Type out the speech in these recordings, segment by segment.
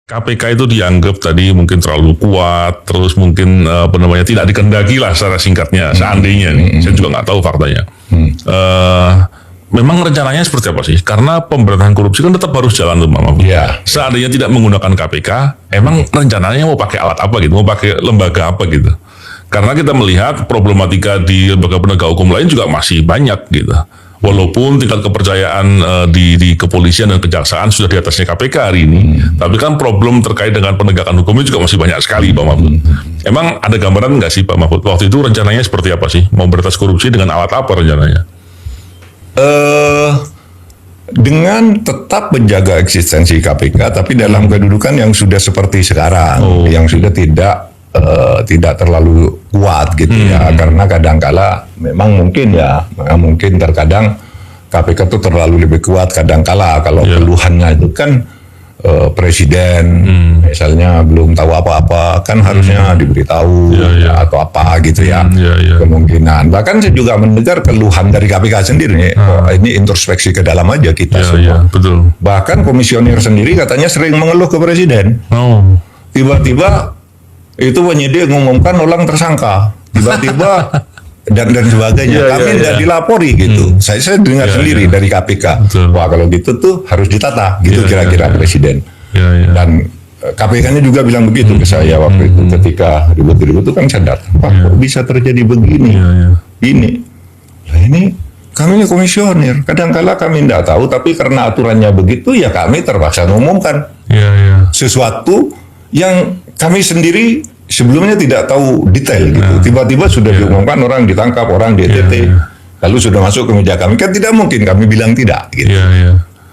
KPK itu dianggap tadi mungkin terlalu kuat, terus mungkin tidak dikendaki lah secara singkatnya. Seandainya nih, saya juga nggak tahu faktanya. Memang rencananya seperti apa sih? Karena pemberantasan korupsi kan tetap harus jalan tuh, Mama. Ya. Seandainya tidak menggunakan KPK, emang rencananya mau pakai alat apa gitu? Mau pakai lembaga apa gitu? Karena kita melihat problematika di lembaga penegak hukum lain juga masih banyak gitu. Walaupun tingkat kepercayaan di kepolisian dan kejaksaan sudah di atasnya KPK hari ini, tapi kan problem terkait dengan penegakan hukumnya juga masih banyak sekali, Pak Mahfud. Emang ada gambaran nggak sih, Pak Mahfud? Waktu itu rencananya seperti apa sih? Mau berantas korupsi dengan alat apa rencananya? Dengan tetap menjaga eksistensi KPK, tapi dalam kedudukan yang sudah seperti sekarang, yang sudah tidak terlalu kuat gitu ya, karena kadangkala memang mungkin terkadang KPK itu terlalu lebih kuat kadangkala kalau keluhannya itu kan presiden misalnya belum tahu apa-apa kan harusnya diberitahu atau apa gitu ya, kemungkinan. Bahkan saya juga mendengar keluhan dari KPK sendiri ini introspeksi ke dalam aja kita semua. Betul. Bahkan komisioner sendiri katanya sering mengeluh ke presiden. Tiba-tiba itu penyidik mengumumkan ulang tersangka, tiba-tiba dan sebagainya. Kami tidak dilapori gitu. Saya dengar sendiri dari KPK. Betul. Wah kalau gitu tuh harus ditata gitu kira-kira presiden. Dan KPK-nya juga bilang begitu ke saya waktu itu ketika ribut-ribut itu kan sadar, wah kok bisa terjadi begini, ini. Nah ini kami ini komisioner, kadang-kala kami tidak tahu, tapi karena aturannya begitu ya kami terpaksa mengumumkan sesuatu yang kami sendiri sebelumnya tidak tahu detail gitu. Tiba-tiba sudah diumumkan orang ditangkap, orang DTT, lalu sudah masuk ke meja kami. Kan tidak mungkin kami bilang tidak gitu.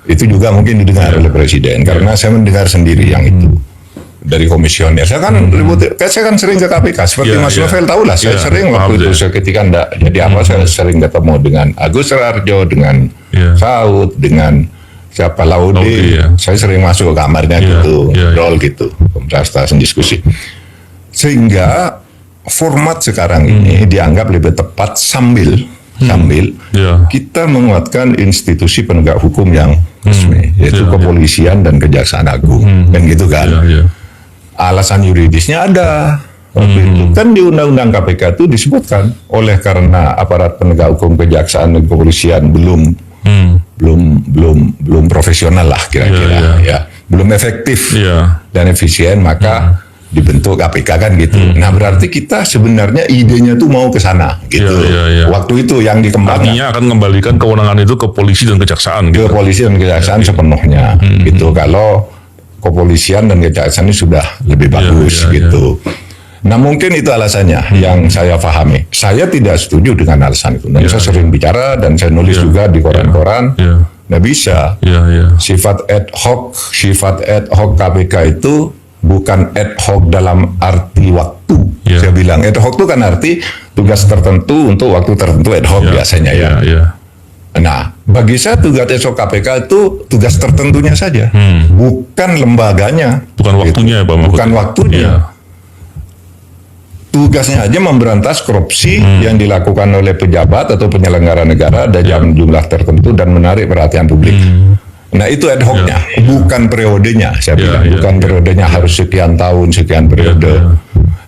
Itu juga mungkin didengar oleh presiden karena saya mendengar sendiri yang itu dari komisioner. Saya kan saya kan sering ke KPK seperti Mas Novel tahu lah. Saya sering waktu itu ketika enggak jadi apa saya sering ketemu dengan Agus Rarjo, dengan Saud, dengan siapa Laude, saya sering masuk ke kamarnya gitu, ngobrol gitu, pembahasan diskusi. Sehingga format sekarang ini dianggap lebih tepat sambil kita menguatkan institusi penegak hukum yang resmi, yaitu kepolisian dan kejaksaan agung, kan gitu kan. Alasan yuridisnya ada. Waktu itu kan di Undang-Undang KPK itu disebutkan oleh karena aparat penegak hukum kejaksaan dan kepolisian belum profesional lah kira-kira belum efektif dan efisien, maka dibentuk KPK kan gitu. Nah berarti kita sebenarnya idenya tuh mau ke sana gitu. Waktu itu yang dikembangkan. Artinya akan mengembalikan kewenangan itu ke polisi dan kejaksaan. Gitu. Ke polisi dan kejaksaan sepenuhnya gitu. Kalau kepolisian dan kejaksaan ini sudah lebih bagus gitu. Nah mungkin itu alasannya yang saya pahami. Saya tidak setuju dengan alasan itu. Dan saya sering bicara dan saya nulis juga di koran-koran. Nggak bisa. Sifat ad hoc KPK itu bukan ad hoc dalam arti waktu. Saya bilang ad hoc itu kan arti tugas tertentu untuk waktu tertentu ad hoc biasanya Nah, bagi saya tugas ad hoc KPK itu tugas tertentunya saja, bukan lembaganya, bukan waktunya, gitu. Bukan waktunya. Tugasnya aja memberantas korupsi yang dilakukan oleh pejabat atau penyelenggara negara dalam jumlah tertentu dan menarik perhatian publik. Nah itu ad hoc-nya, bukan periodenya, saya bilang. Bukan periodenya harus sekian tahun, sekian periode.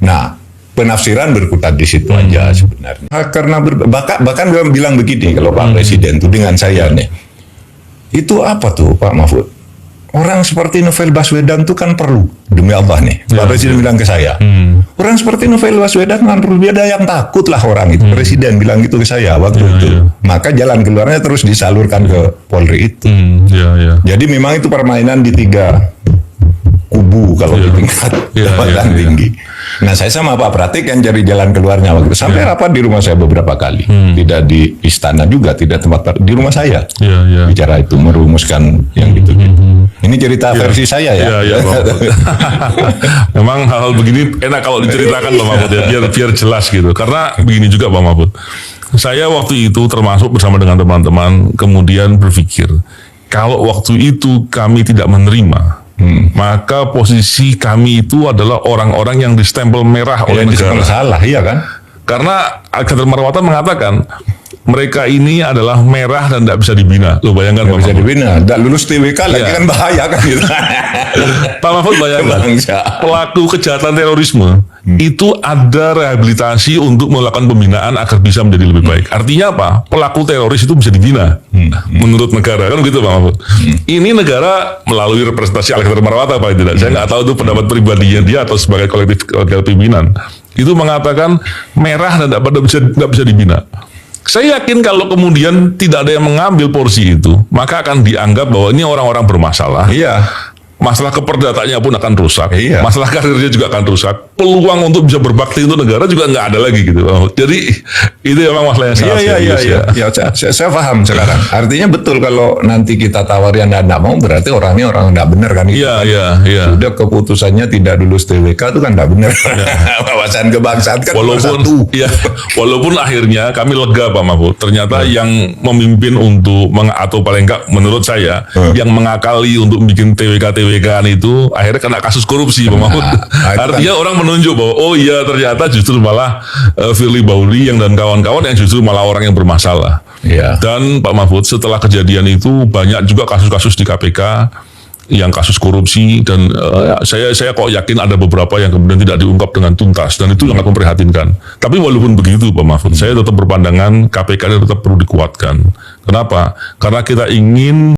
Nah, penafsiran berkutat di situ aja sebenarnya. Karena bahkan dia bilang begini, kalau Pak Presiden tuh dengan saya nih, itu apa tuh Pak Mahfud? Orang seperti Novel Baswedan tuh kan perlu, demi Allah nih. Pak Presiden bilang ke saya, orang seperti Novel Baswedan kan perlu, ada yang takut lah orang itu. Presiden bilang gitu ke saya waktu itu. Maka jalan keluarnya terus disalurkan ke Polri itu. Jadi memang itu permainan di tiga kubu kalau di tingkat jabatan tinggi. Nah saya sama Pak Pratik yang cari jalan keluarnya waktu itu. Sampai rapat di rumah saya beberapa kali. Tidak di istana juga, tidak tempat di rumah saya. Bicara itu, merumuskan yang gitu-gitu. Ini cerita versi saya ya. Memang hal-hal begini enak kalau diceritakan Pak Mahfud ya, biar jelas gitu. Karena begini juga Pak Mahfud. Saya waktu itu termasuk bersama dengan teman-teman kemudian berpikir kalau waktu itu kami tidak menerima, maka posisi kami itu adalah orang-orang yang distempel merah oleh negara. Salah, iya kan? Karena Gatot Marwata mengatakan mereka ini adalah merah dan tidak bisa dibina. Lo bayangkan Nggak bisa dibina, tidak lulus TWK lagi kan bahaya kan gitu. Pak Mahfud bayangkan, Bangsa. pelaku kejahatan terorisme itu ada rehabilitasi untuk melakukan pembinaan agar bisa menjadi lebih baik. Artinya apa? Pelaku teroris itu bisa dibina menurut negara, kan gitu Pak Mahfud. Ini negara melalui representasi Alexander Marwata paling tidak. Saya nggak tahu itu pendapat pribadinya dia atau sebagai kolektif pimpinan. Itu mengatakan merah dan nggak bisa dibina. Saya yakin kalau kemudian tidak ada yang mengambil porsi itu, maka akan dianggap bahwa ini orang-orang bermasalah. Iya. Masalah keperdataannya pun akan rusak. Iya. Masalah karirnya juga akan rusak. Peluang untuk bisa berbakti untuk negara juga nggak ada lagi gitu. Jadi itu memang masalah yang sangat serius ya. Iya, saya paham sekarang. Artinya betul kalau nanti kita tawar yang nggak mau, berarti orangnya orang nggak benar kan? Iya. Sudah keputusannya tidak lulus TWK itu kan nggak benar. Wawasan kebangsaan kan walaupun akhirnya kami lega Pak Mahfud. Ternyata yang memimpin untuk atau paling enggak menurut saya yang mengakali untuk bikin TWK itu akhirnya kena kasus korupsi Pak Mahfud. Artinya orang menunjuk bahwa oh iya ternyata justru malah Firly Bahuri yang dan kawan-kawan yang justru malah orang yang bermasalah. Iya. Dan Pak Mahfud setelah kejadian itu banyak juga kasus-kasus di KPK yang kasus korupsi dan saya kok yakin ada beberapa yang kemudian tidak diungkap dengan tuntas dan itu sangat memprihatinkan. Tapi walaupun begitu Pak Mahfud, saya tetap berpandangan KPK ini tetap perlu dikuatkan. Kenapa? Karena kita ingin